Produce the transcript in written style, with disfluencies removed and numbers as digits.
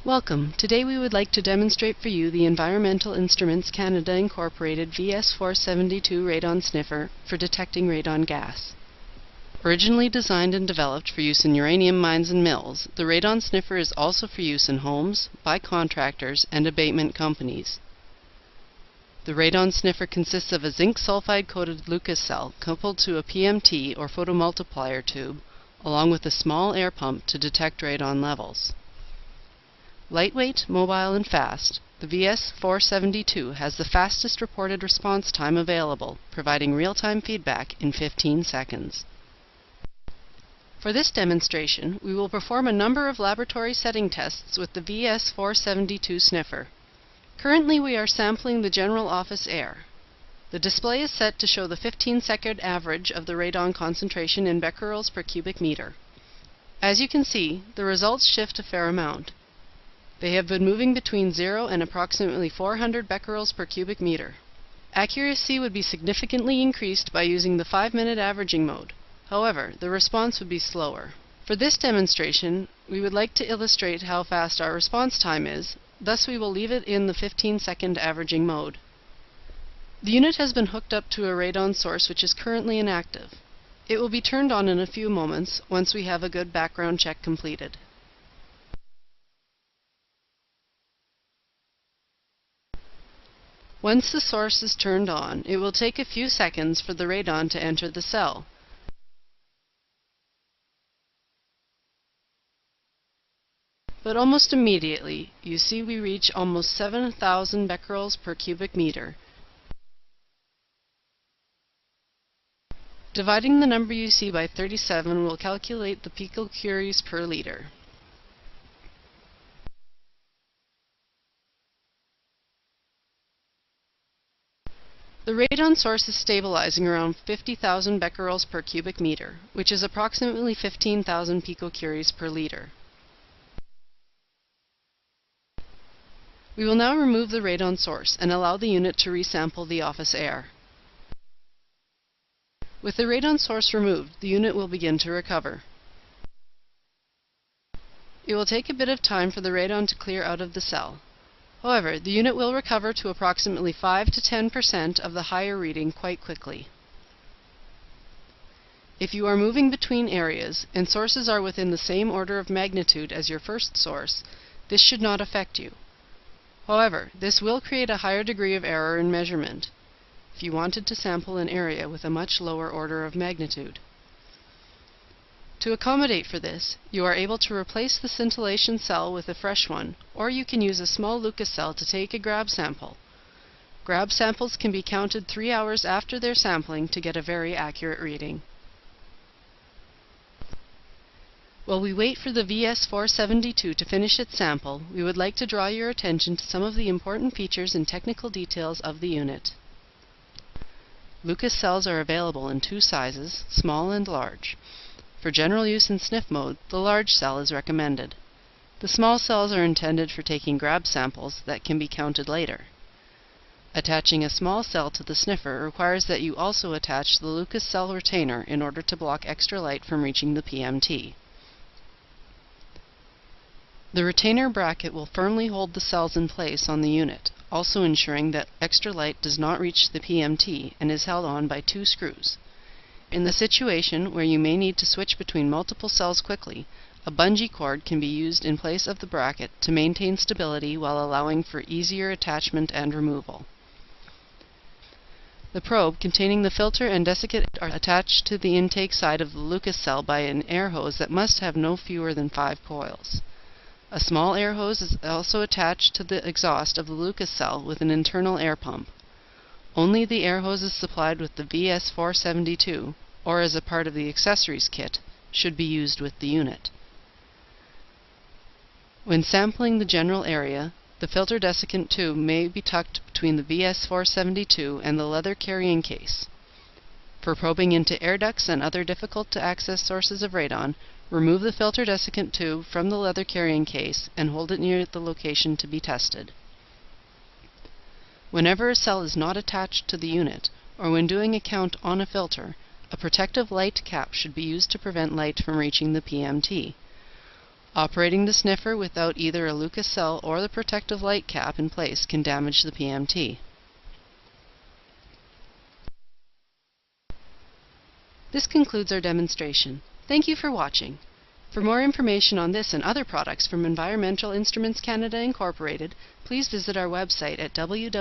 Welcome. Today we would like to demonstrate for you the Environmental Instruments Canada Incorporated VS472 Radon Sniffer for detecting radon gas. Originally designed and developed for use in uranium mines and mills, the radon sniffer is also for use in homes, by contractors, and abatement companies. The radon sniffer consists of a zinc sulfide-coated Lucas cell coupled to a PMT or photomultiplier tube, along with a small air pump to detect radon levels. Lightweight, mobile, and fast, the VS472 has the fastest reported response time available, providing real-time feedback in 15 seconds. For this demonstration, we will perform a number of laboratory setting tests with the VS472 sniffer. Currently, we are sampling the general office air. The display is set to show the 15-second average of the radon concentration in becquerels per cubic meter. As you can see, the results shift a fair amount. They have been moving between 0 and approximately 400 becquerels per cubic meter. Accuracy would be significantly increased by using the 5-minute averaging mode. However, the response would be slower. For this demonstration, we would like to illustrate how fast our response time is, thus we will leave it in the 15-second averaging mode. The unit has been hooked up to a radon source which is currently inactive. It will be turned on in a few moments once we have a good background check completed. Once the source is turned on, it will take a few seconds for the radon to enter the cell. But almost immediately, you see we reach almost 7,000 becquerels per cubic meter. Dividing the number you see by 37 will calculate the picocuries per liter. The radon source is stabilizing around 50,000 becquerels per cubic meter, which is approximately 15,000 picocuries per liter. We will now remove the radon source and allow the unit to resample the office air. With the radon source removed, the unit will begin to recover. It will take a bit of time for the radon to clear out of the cell. However, the unit will recover to approximately 5 to 10% of the higher reading quite quickly. If you are moving between areas and sources are within the same order of magnitude as your first source, this should not affect you. However, this will create a higher degree of error in measurement if you wanted to sample an area with a much lower order of magnitude. To accommodate for this, you are able to replace the scintillation cell with a fresh one, or you can use a small Lucas cell to take a grab sample. Grab samples can be counted 3 hours after their sampling to get a very accurate reading. While we wait for the VS472 to finish its sample, we would like to draw your attention to some of the important features and technical details of the unit. Lucas cells are available in 2 sizes, small and large. For general use in sniff mode, the large cell is recommended. The small cells are intended for taking grab samples that can be counted later. Attaching a small cell to the sniffer requires that you also attach the Lucas cell retainer in order to block extra light from reaching the PMT. The retainer bracket will firmly hold the cells in place on the unit, also ensuring that extra light does not reach the PMT and is held on by 2 screws. In the situation where you may need to switch between multiple cells quickly, a bungee cord can be used in place of the bracket to maintain stability while allowing for easier attachment and removal. The probe containing the filter and desiccant are attached to the intake side of the Lucas cell by an air hose that must have no fewer than 5 coils. A small air hose is also attached to the exhaust of the Lucas cell with an internal air pump. Only the air hoses supplied with the VS472, or as a part of the accessories kit, should be used with the unit. When sampling the general area, the filter desiccant tube may be tucked between the VS472 and the leather carrying case. For probing into air ducts and other difficult-to-access sources of radon, remove the filter desiccant tube from the leather carrying case and hold it near the location to be tested. Whenever a cell is not attached to the unit, or when doing a count on a filter, a protective light cap should be used to prevent light from reaching the PMT. Operating the sniffer without either a Lucas cell or the protective light cap in place can damage the PMT. This concludes our demonstration. Thank you for watching. For more information on this and other products from Environmental Instruments Canada Incorporated, please visit our website at www.eic.nu.